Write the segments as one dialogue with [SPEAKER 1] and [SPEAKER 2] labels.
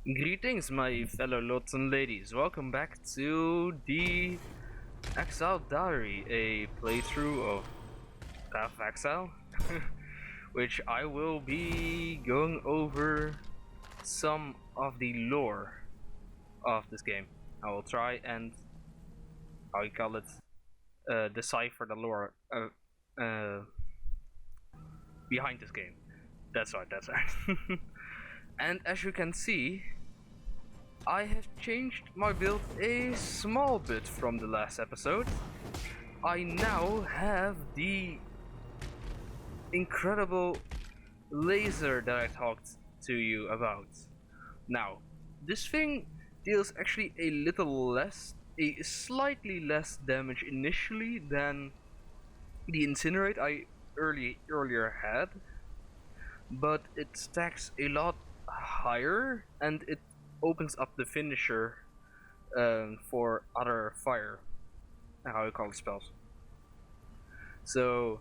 [SPEAKER 1] Greetings, my fellow lords and ladies. Welcome back to the Exiled Diary, a playthrough of Path of Exile, which I will be going over some of the lore of this game. I will try and, how you call it, decipher the lore behind this game. That's right, that's right. And as you can see, I have changed my build a small bit from the last episode. I now have the incredible laser that I talked to you about. Now, this thing deals actually a slightly less damage initially than the incinerate I earlier had, but it stacks a lot higher and it opens up the finisher for other fire, how you call it, spells. So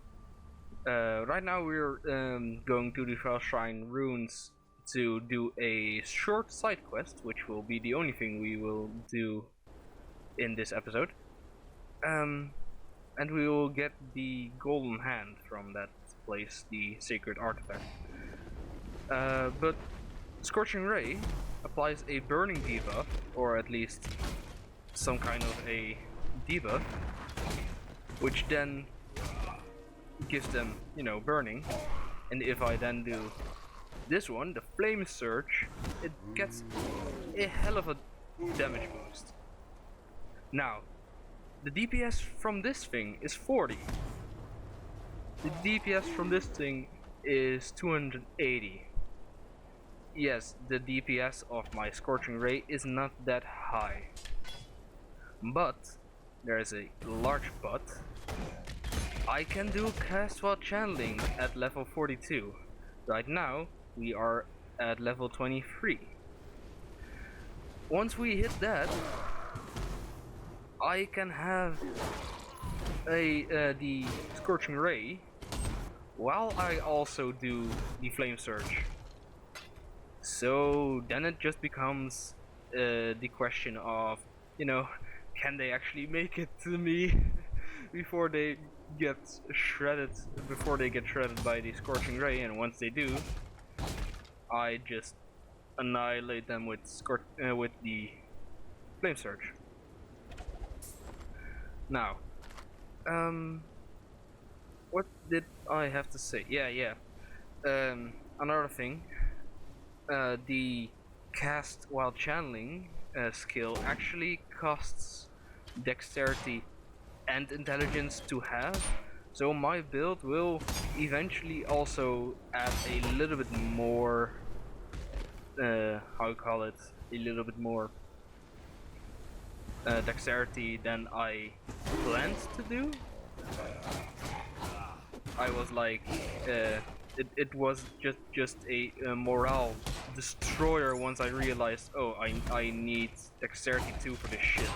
[SPEAKER 1] right now we're going to the Fell Shrine runes to do a short side quest, which will be the only thing we will do in this episode. And we will get the golden hand from that place, the sacred artifact. But Scorching Ray applies a burning debuff, or at least some kind of a debuff, which then gives them, burning. And if I then do this one, the Flame Surge, it gets a hell of a damage boost. Now, the DPS from this thing is 40. The DPS from this thing is 280. Yes, the DPS of my Scorching Ray is not that high. But, there is a large but. I can do cast while channeling at level 42. Right now, we are at level 23. Once we hit that, I can have the Scorching Ray while I also do the Flame Surge. So then it just becomes the question of, can they actually make it to me before they get shredded by the Scorching Ray? And once they do, I just annihilate them with the Flame Surge. Now, what did I have to say? Yeah. Another thing, the cast while channeling skill actually costs dexterity and intelligence to have, so my build will eventually also add a little bit more, how you call it, a little bit more dexterity than I planned to do. I was like, it was just a morale destroyer once I realized, oh, I need dexterity 2 for this shit.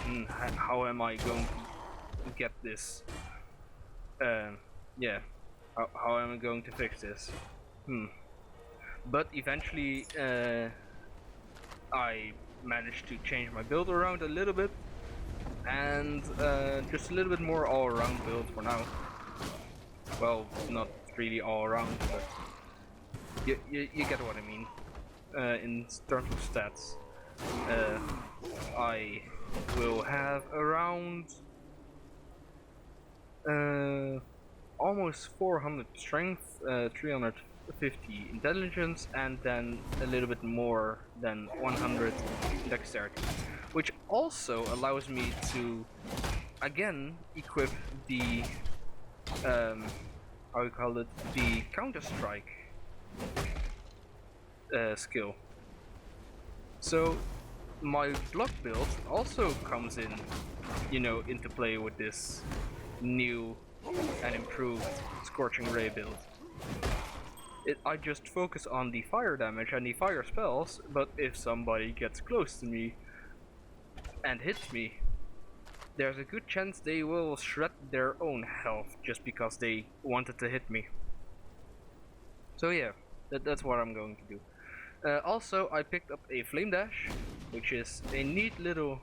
[SPEAKER 1] How am I going to get this? Yeah, how am I going to fix this? But eventually, I managed to change my build around a little bit, and just a little bit more all-around build for now. Well, not really all-around, but you get what I mean. In terms of stats, I will have around almost 400 strength, 350 intelligence, and then a little bit more than 100 dexterity, which also allows me to again equip the how you call it, the Counter-Strike skill. So my block build also comes in, into play with this new and improved Scorching Ray build. I just focus on the fire damage and the fire spells, but if somebody gets close to me and hits me, there's a good chance they will shred their own health just because they wanted to hit me. So yeah, that's what I'm going to do. Also, I picked up a flame dash, which is a neat little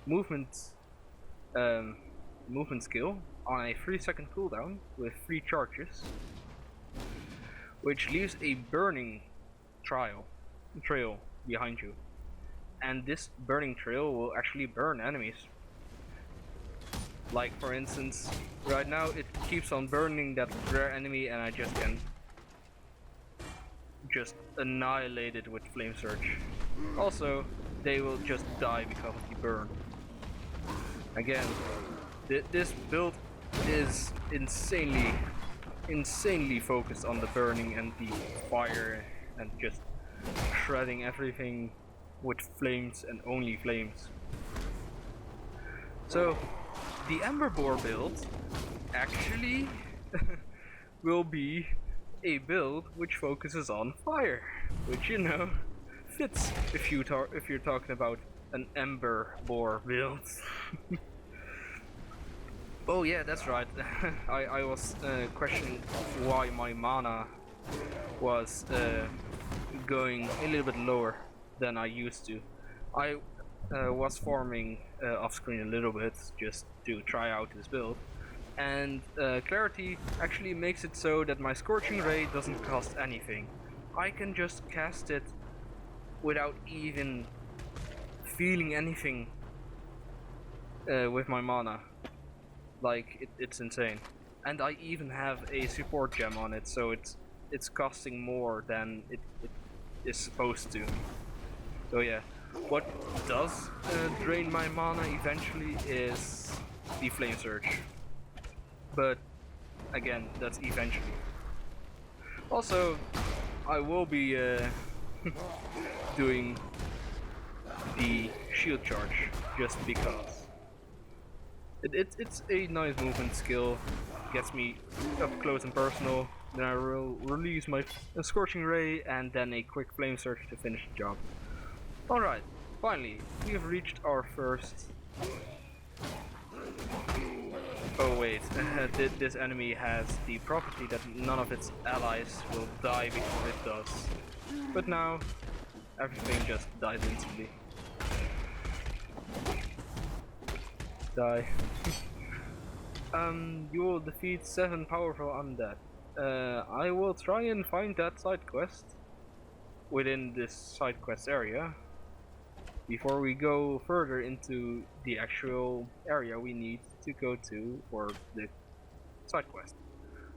[SPEAKER 1] movement um, movement skill on a 3-second cooldown with 3 charges, which leaves a burning trail behind you. And this burning trail will actually burn enemies. Like for instance, right now it keeps on burning that rare enemy and I just can annihilate it with flame surge. Also, they will just die because of the burn. Again, this build is insanely focused on the burning and the fire and just shredding everything with flames and only flames. So the Ember Boar build actually will be a build which focuses on fire, which you know fits if you're talking about an Ember Boar build. Oh yeah, that's right. I was questioning why my mana was going a little bit lower than I used to. I was farming off screen a little bit just to try out this build, and Clarity actually makes it so that my Scorching Ray doesn't cost anything. I can just cast it without even feeling anything with my mana. Like it's insane. And I even have a support gem on it, so it's costing more than it is supposed to. So yeah, what does drain my mana eventually is the Flame Surge. But again, that's eventually. Also, I will be doing the shield charge just because. It's a nice movement skill, gets me up close and personal, then I will release my Scorching Ray and then a quick Flame Surge to finish the job. Alright, finally, we have reached our first... Oh wait, this enemy has the property that none of its allies will die before it does. But now, everything just dies instantly. Die. You will defeat 7 powerful undead. I will try and find that side quest within this side quest area before we go further into the actual area we need to go to for the side quest.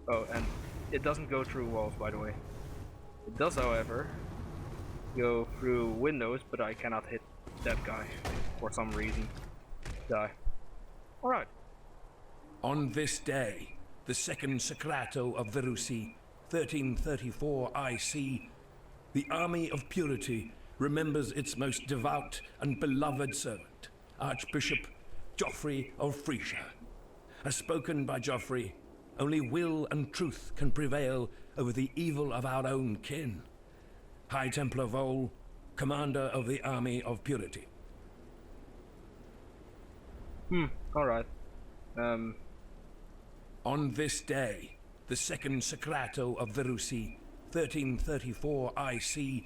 [SPEAKER 1] Oh, and it doesn't go through walls, by the way. It does, however, go through windows, but I cannot hit that guy for some reason. Die. Alright.
[SPEAKER 2] On this day, the second Socrato of Verusi, 1334 IC, the army of purity remembers its most devout and beloved servant, Archbishop Geoffrey of Frisia. As spoken by Geoffrey, only will and truth can prevail over the evil of our own kin. High Templar Vol, commander of the army of purity.
[SPEAKER 1] Alright.
[SPEAKER 2] On this day, the second Socrato of Verusi, 1334 IC,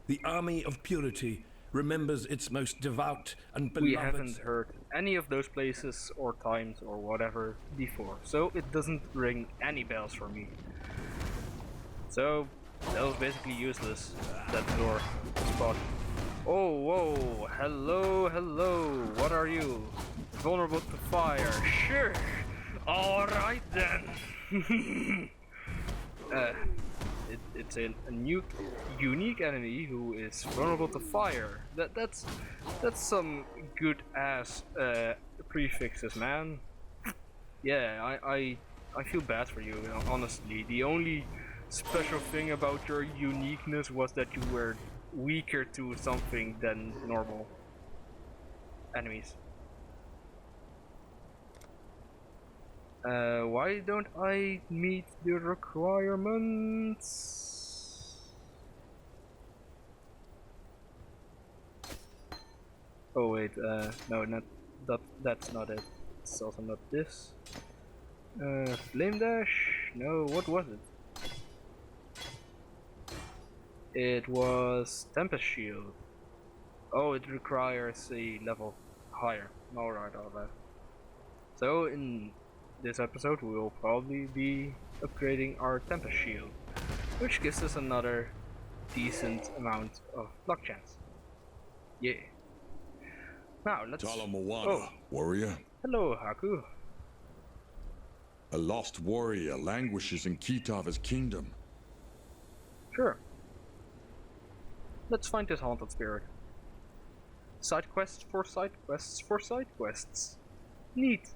[SPEAKER 2] the army of purity remembers its most devout and beloved...
[SPEAKER 1] We haven't heard any of those places or times or whatever before, so it doesn't ring any bells for me. So, that was basically useless, that door spot. Oh, whoa, hello, what are you? Vulnerable to fire, sure! Alright then! It's a new, unique enemy who is vulnerable to fire. That's some good ass prefixes, man. Yeah, I feel bad for you, honestly. The only special thing about your uniqueness was that you were weaker to something than normal enemies. Why don't I meet the requirements? Oh wait, no, that's not it. It's also not this. Flame dash? No, what was it? It was Tempest Shield. Oh, it requires a level higher. Alright, alright. So in this episode we will probably be upgrading our Tempest Shield, which gives us another decent amount of luck chance. Yeah. Now let's...
[SPEAKER 3] Talamoana, warrior.
[SPEAKER 1] Hello, Haku.
[SPEAKER 3] A lost warrior languishes in Kitava's kingdom.
[SPEAKER 1] Sure. Let's find this haunted spirit. Side quests for side quests for side quests. Neat.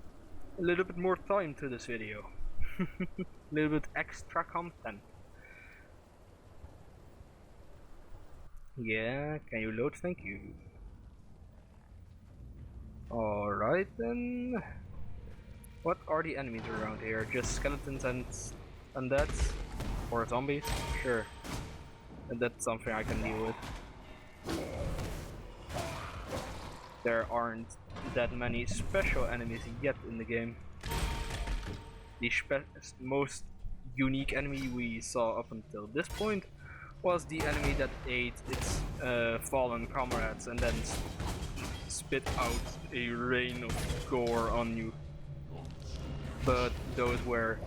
[SPEAKER 1] A little bit more time to this video. A little bit extra content. Yeah, can you load? Thank you. Alright then. What are the enemies around here? Just skeletons and undeads? Or zombies? Sure. And that's something I can deal with. There aren't that many special enemies yet in the game. The most unique enemy we saw up until this point was the enemy that ate its fallen comrades and then spit out a rain of gore on you. But those were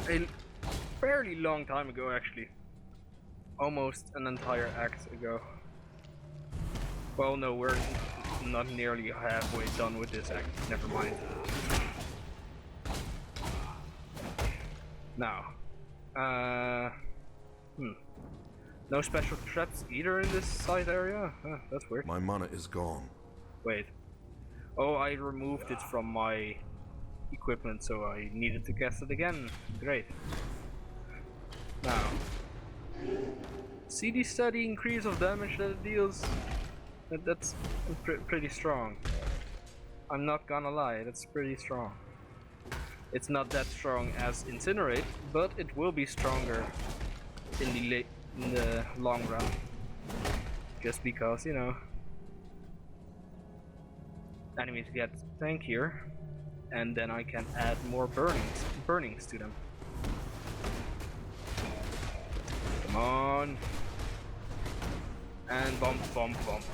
[SPEAKER 1] a fairly long time ago, actually. Almost an entire act ago. Well, no, we're not nearly halfway done with this act. Never mind. Now, no special threats either in this side area? Huh, that's weird.
[SPEAKER 4] My mana is gone.
[SPEAKER 1] Wait. Oh, I removed it from my equipment, so I needed to cast it again. Great. Now, see the steady increase of damage that it deals? That's pretty strong. I'm not gonna lie, that's pretty strong. It's not that strong as Incinerate, but it will be stronger in the long run. Just because, you know, enemies get tankier, and then I can add more burnings to them. Come on. And bump, bump, bump.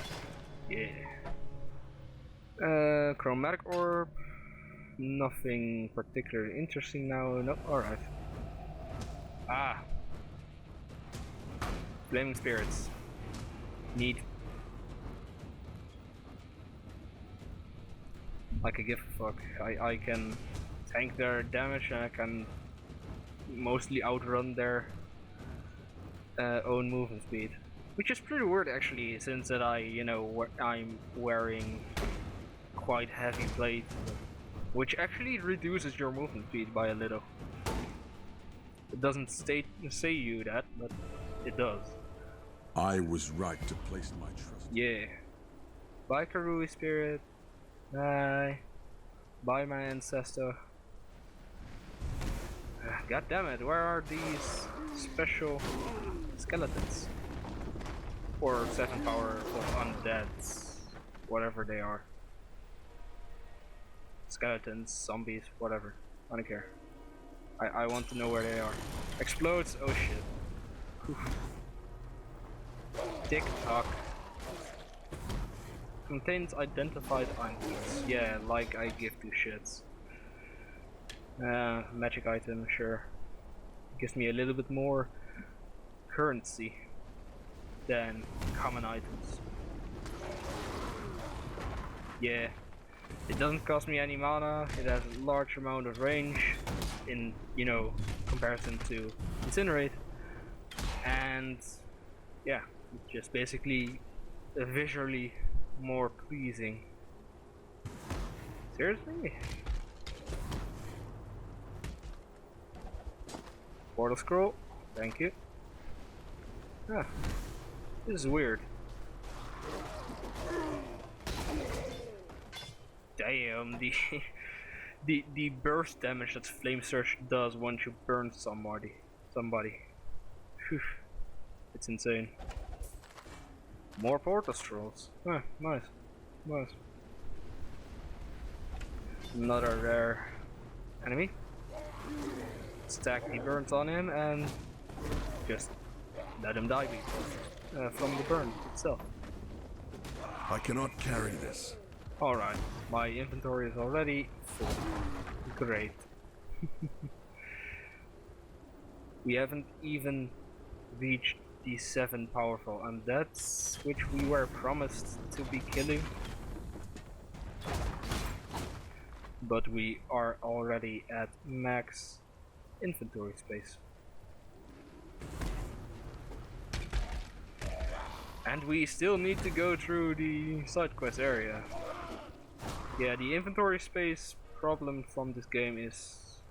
[SPEAKER 1] Yeah. Chromatic orb. Nothing particularly interesting now. No, alright. Ah. Flaming spirits. Neat. Like a give a fuck. I can tank their damage and I can mostly outrun their own movement speed. Which is pretty weird actually, since that I'm wearing quite heavy plate, which actually reduces your movement speed by a little. It doesn't say you that, but it does.
[SPEAKER 3] I was right to place my trust.
[SPEAKER 1] Yeah. Bye Karui spirit. Bye. Bye my ancestor. God damn it, where are these special skeletons? Or 7 power of undeads, whatever they are. Skeletons, zombies, whatever. I don't care. I want to know where they are. Explodes? Oh shit. Oof. Tick tock. Contains identified items. Yeah, like I give two shits. Magic item, sure. Gives me a little bit more currency than common items. Yeah, it doesn't cost me any mana, it has a large amount of range in, comparison to Incinerate, and yeah, just basically visually more pleasing. Seriously? Portal scroll, thank you. Ah. This is weird. Damn, the burst damage that Flame Surge does once you burn somebody. Whew. It's insane. More portal scrolls. Ah, nice. Nice. Another rare enemy. Stack the burns on him and just let him die from the burn itself.
[SPEAKER 2] I cannot carry this.
[SPEAKER 1] Alright, my inventory is already full. Great. We haven't even reached the 7 powerful, and that's which we were promised to be killing. But we are already at max inventory space. And we still need to go through the side quest area. Yeah, the inventory space problem from this game is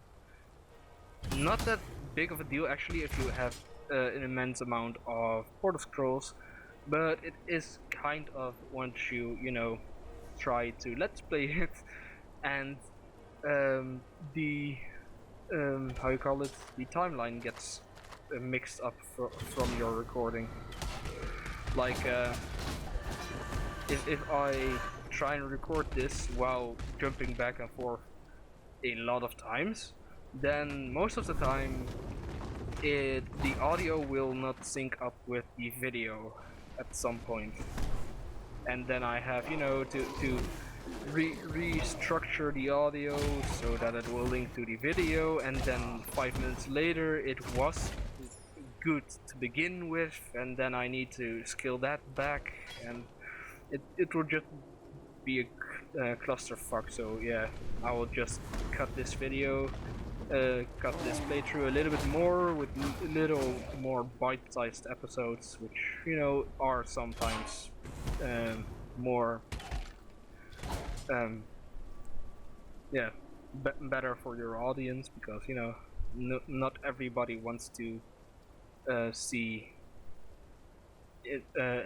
[SPEAKER 1] not that big of a deal actually if you have an immense amount of portal scrolls, but it is kind of once you know, try to let's play it, and the how you call it, the timeline gets mixed up from your recording. Like if I try and record this while jumping back and forth a lot of times, then most of the time the audio will not sync up with the video at some point, and then I have, you know, to restructure the audio so that it will link to the video, and then 5 minutes later it was good to begin with, and then I need to scale that back, and it will just be a clusterfuck. So yeah, I will just cut this video, cut this playthrough a little bit more with a little more bite-sized episodes, which, you know, are sometimes more yeah, better for your audience, because, you know, not everybody wants to see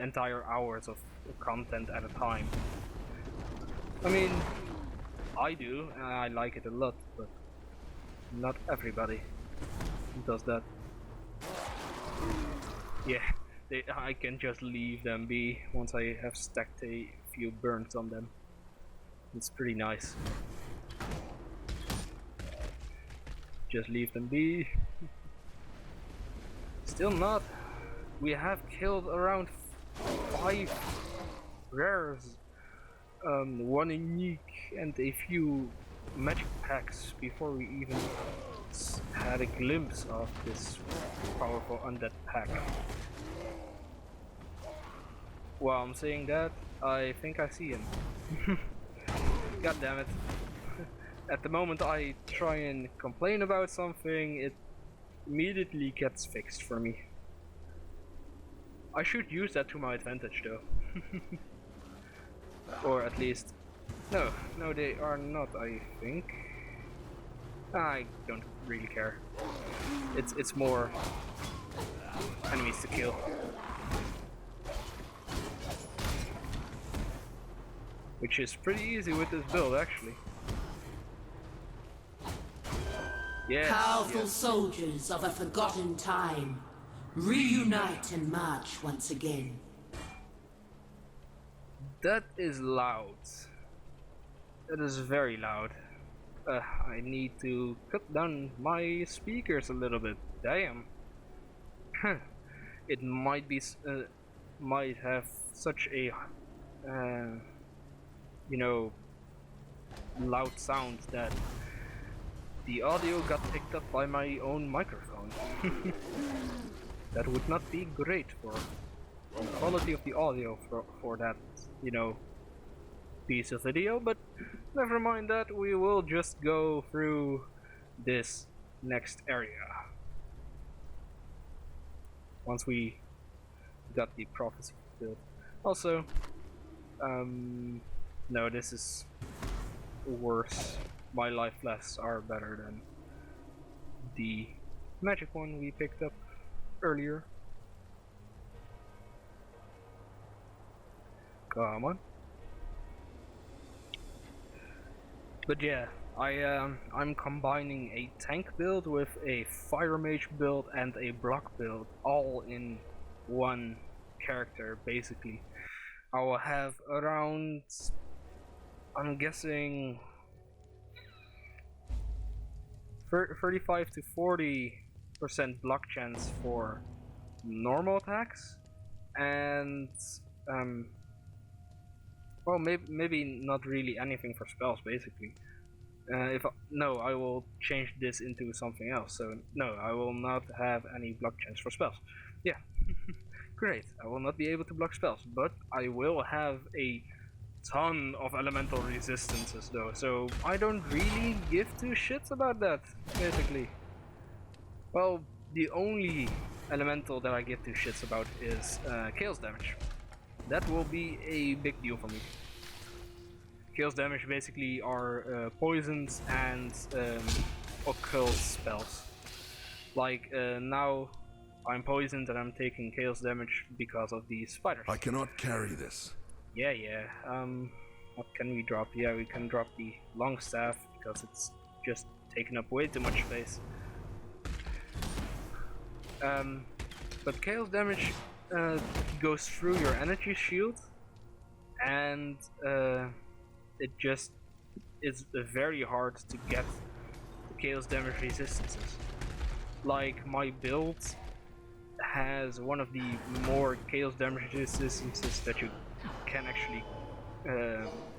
[SPEAKER 1] entire hours of content at a time. I mean, I do, and I like it a lot, but not everybody does that. Yeah, I can just leave them be once I have stacked a few burns on them. It's pretty nice. Just leave them be. Still not. We have killed around 5 rares, 1 unique, and a few magic packs before we even had a glimpse of this powerful undead pack. While I'm saying that, I think I see him. God damn it. At the moment I try and complain about something, it immediately gets fixed for me. I should use that to my advantage though. Or at least... No, they are not, I think. I don't really care. It's more enemies to kill. Which is pretty easy with this build, actually. Yes,
[SPEAKER 4] Powerful soldiers of a forgotten time, reunite and march once again.
[SPEAKER 1] That is loud. That is very loud. I need to cut down my speakers a little bit. Damn. It might be, might have such a, you know, loud sound that the audio got picked up by my own microphone. That would not be great for the quality of the audio for that, you know, piece of video, but never mind that, we will just go through this next area. Once we got the prophecy fulfilled. Also, no, this is worse. My life flasks are better than the magic one we picked up earlier. Come on. But yeah, I'm combining a tank build with a fire mage build and a block build, all in one character basically. I will have around, I'm guessing, 35 to 40% block chance for normal attacks, and well, maybe not really anything for spells, basically. No, I will change this into something else. So no, I will not have any block chance for spells. Yeah, great. I will not be able to block spells, but I will have a ton of elemental resistances though. So I don't really give two shits about that, basically. Well, the only elemental that I give two shits about is chaos damage. That will be a big deal for me. Chaos damage basically are poisons and occult spells. Like now I'm poisoned and I'm taking chaos damage because of these spiders.
[SPEAKER 3] I cannot carry this.
[SPEAKER 1] Yeah. What can we drop? Yeah, we can drop the long staff because it's just taking up way too much space. But chaos damage goes through your energy shield, and it just is very hard to get the chaos damage resistances. Like, my build has one of the more chaos damage resistances that you can actually,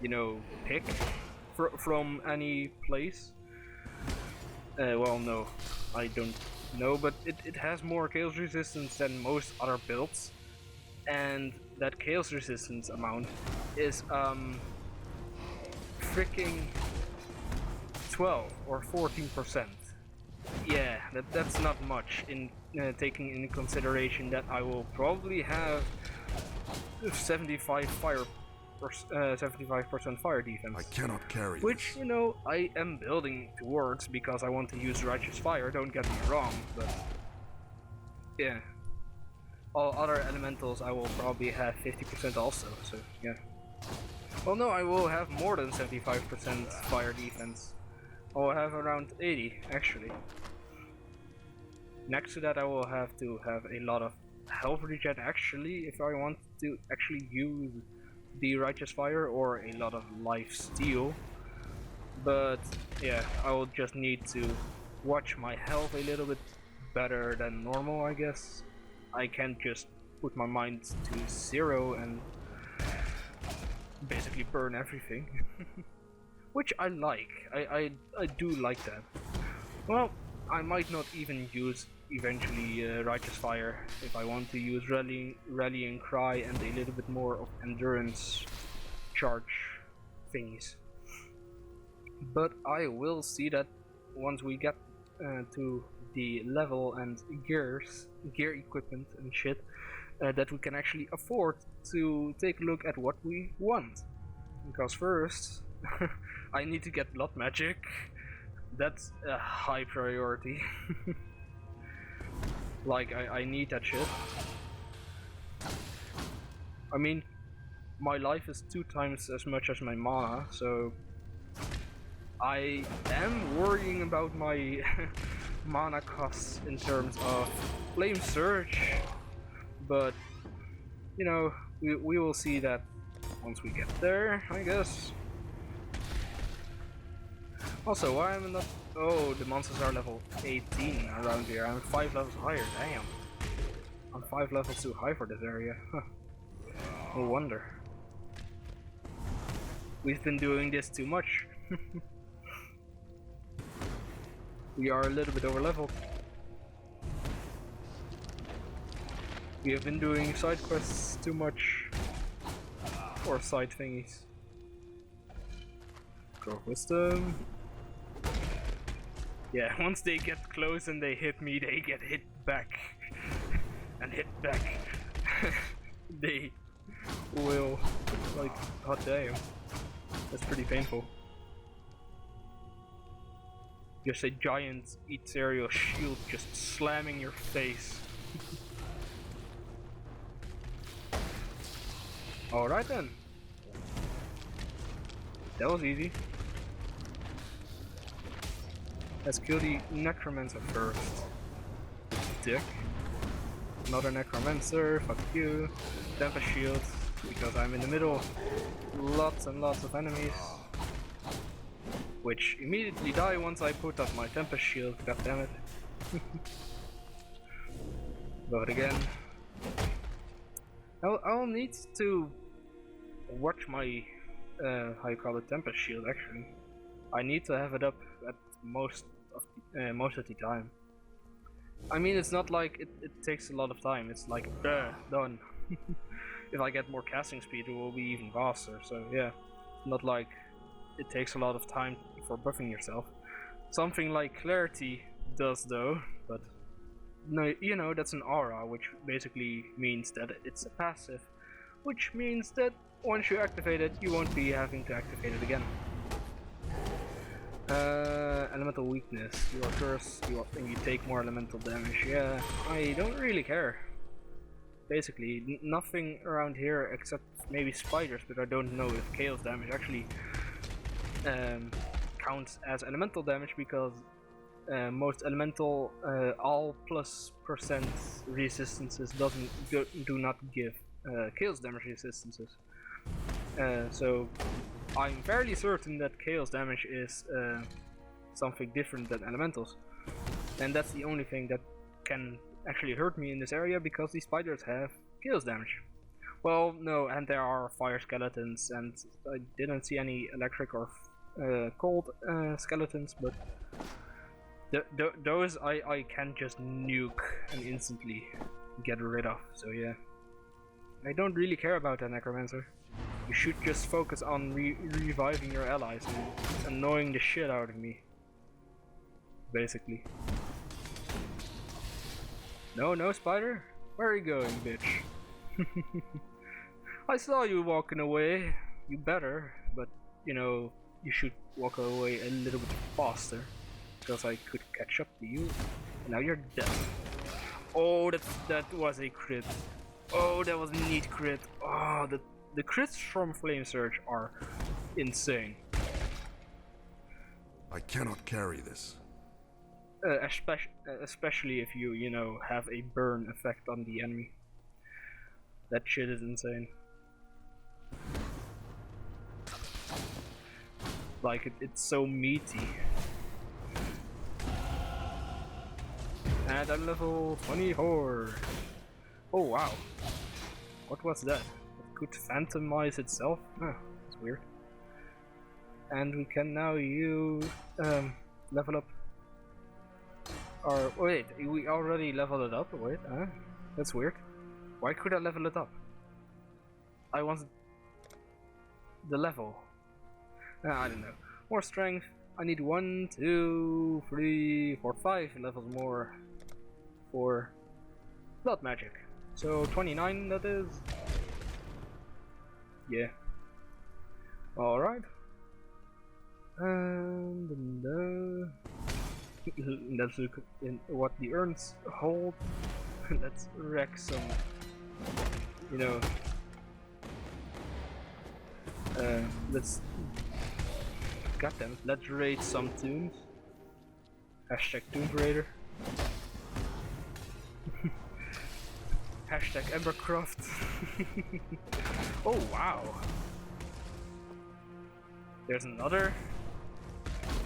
[SPEAKER 1] you know, pick from any place. Well, no, I don't know, but it has more chaos resistance than most other builds, and that chaos resistance amount is freaking 12 or 14%. Yeah, that's not much in taking into consideration that I will probably have 75% fire defense.
[SPEAKER 3] I cannot carry
[SPEAKER 1] Which,
[SPEAKER 3] this.
[SPEAKER 1] you know, I am building towards because I want to use Righteous Fire, don't get me wrong, but yeah. All other elementals I will probably have 50% also, so yeah. Well, no, I will have more than 75% fire defense. I will have around 80, actually. Next to that, I will have to have a lot of health regen, actually, if I want to actually use the Righteous Fire, or a lot of life steal. But yeah, I will just need to watch my health a little bit better than normal, I guess. I can't just put my mind to 0 and basically burn everything. Which I like. I do like that. Well, I might not even use eventually Righteous Fire if I want to use Rallying Cry and a little bit more of endurance charge thingies. But I will see that once we get to the level and gear equipment and shit, that we can actually afford to take a look at what we want. Because first, I need to get blood magic. That's a high priority. Like, I need that shit. I mean, my life is 2 times as much as my mana, so I am worrying about my mana costs in terms of Flame Surge, but you know, we will see that once we get there, I guess. Also, why am I not... Oh, the monsters are level 18 around here. I'm 5 levels higher, damn. I'm 5 levels too high for this area. Huh. No wonder. We've been doing this too much. We are a little bit over leveled. We have been doing side quests too much. Or side thingies. Draw wisdom. Yeah, once they get close and they hit me, they get hit back. And hit back. They will, like, hot damn. That's pretty painful. Just a giant ethereal shield just slamming your face. Alright then. That was easy. Let's kill the necromancer first. Dick. Another necromancer, fuck you. Tempest shield, because I'm in the middle. Lots and lots of enemies. Which immediately die once I put up my Tempest shield, god damn it. Vote again. I'll need to watch my how you call it, Tempest Shield. Actually, I need to have it up at most of the time. I mean, it's not like it takes a lot of time. It's like done. If I get more casting speed, it will be even faster. So yeah, not like it takes a lot of time for buffing yourself. Something like Clarity does though, but no, you know, that's an aura, which basically means that it's a passive, which means that once you activate it, you won't be having to activate it again. Elemental weakness. You are cursed, and you take more elemental damage. Yeah, I don't really care. Basically, nothing around here except maybe spiders, but I don't know if chaos damage actually counts as elemental damage, because most elemental all +% resistances do not give chaos damage resistances. So I'm fairly certain that chaos damage is something different than elementals, and that's the only thing that can actually hurt me in this area, because these spiders have chaos damage. Well, no, and there are fire skeletons, and I didn't see any electric or cold skeletons, but those I can just nuke and instantly get rid of. So yeah, I don't really care about that necromancer. You should just focus on reviving your allies and annoying the shit out of me, basically. No spider? Where are you going, bitch? I saw you walking away. You better, but you know, you should walk away a little bit faster, because I could catch up to you. And now you're dead. Oh, that was a crit. Oh, that was a neat crit. Oh, the crits from Flame Surge are insane.
[SPEAKER 3] I cannot carry this.
[SPEAKER 1] Especially if you know, have a burn effect on the enemy. That shit is insane. Like, it's so meaty. And I'm level 24. Oh wow. What was that? It could phantomize itself? Huh, that's weird. And we can now use level up. Or wait, we already leveled it up. Wait, that's weird. Why could I level it up? I wanted the level. I don't know. More strength. I need 1, 2, 3, 4, 5 levels more for blood magic. So 29, that is. Yeah. Alright. And let's look in what the urns hold. Let's wreck some, you know. Let's. Goddammit, let's raid some tombs. Hashtag Tomb Raider. Hashtag Embercroft. Oh wow. There's another.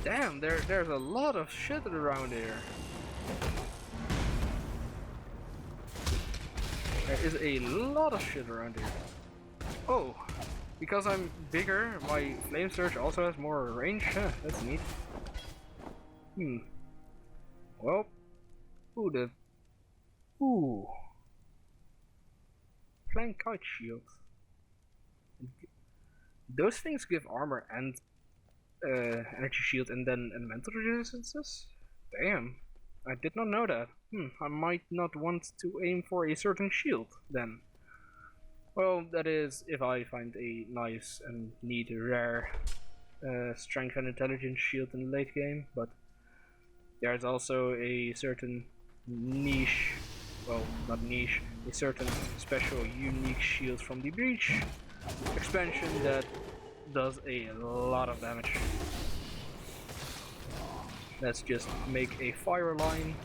[SPEAKER 1] Damn, there's a lot of shit around here. There is a lot of shit around here. Oh, because I'm bigger, my Flame Surge also has more range. Huh, that's neat. Well, Flank Kite Shield. Those things give armor and energy shield and then elemental resistances? Damn, I did not know that. I might not want to aim for a certain shield then. Well, that is if I find a nice and neat rare strength and intelligence shield in the late game, but there's also a certain niche, well, not niche, a certain special unique shield from the Breach expansion that does a lot of damage. Let's just make a fire line,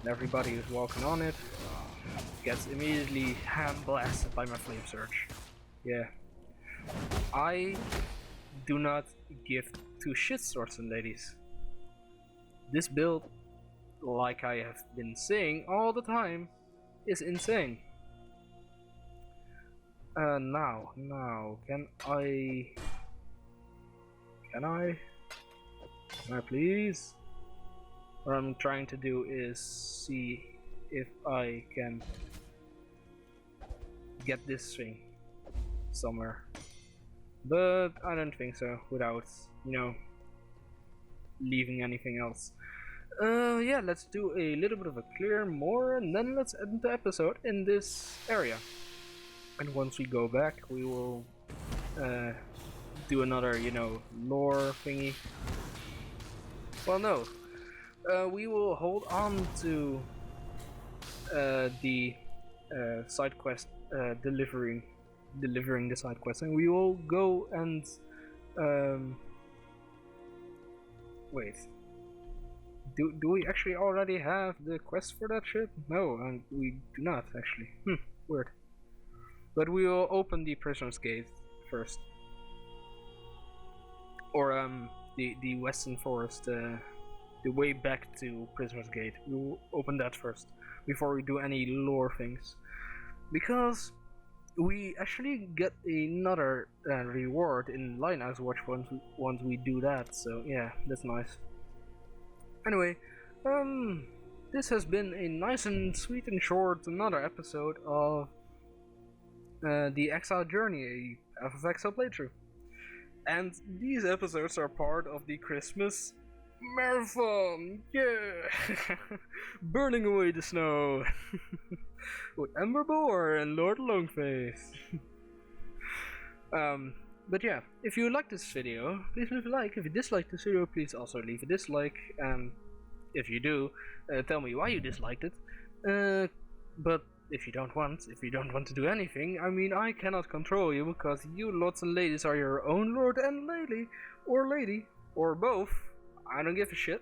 [SPEAKER 1] and everybody who's walking on it gets immediately hand blasted by my Flame Surge. Yeah. I do not give two shits, lords and ladies. This build, like I have been saying all the time, is insane. Now, can I please? What I'm trying to do is see if I can get this thing somewhere, but I don't think so without, you know, leaving anything else. Yeah, let's do a little bit of a clear more, and then let's end the episode in this area. And once we go back, we will do another, you know, lore thingy. Well, no, we will hold on to the side quest, delivering the side quest, and we will go and wait. Do we actually already have the quest for that shit? No, and we do not actually. Weird. But we will open the Prisoner's Gate first, or the Western Forest, the way back to Prisoner's Gate. We will open that first before we do any lore things, because we actually get another reward in Lighthouse Watch once we do that. So yeah, that's nice. Anyway, this has been a nice and sweet and short another episode of the Exile journey, a Path of Exile playthrough. And these episodes are part of the Christmas marathon. Yeah, burning away the snow with Ember Boar and Lord Longface. But yeah, if you like this video, please leave a like. If you dislike this video, please also leave a dislike. If you do, tell me why you disliked it. But if you don't want to do anything, I mean, I cannot control you, because you lords and ladies are your own lord and lady, or both. I don't give a shit.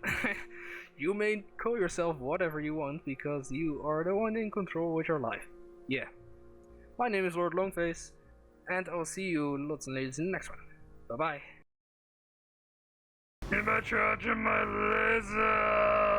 [SPEAKER 1] You may call yourself whatever you want, because you are the one in control with your life. Yeah. My name is Lord Longface, and I'll see you, lords and ladies, in the next one. Bye bye. Keep on charging my laser!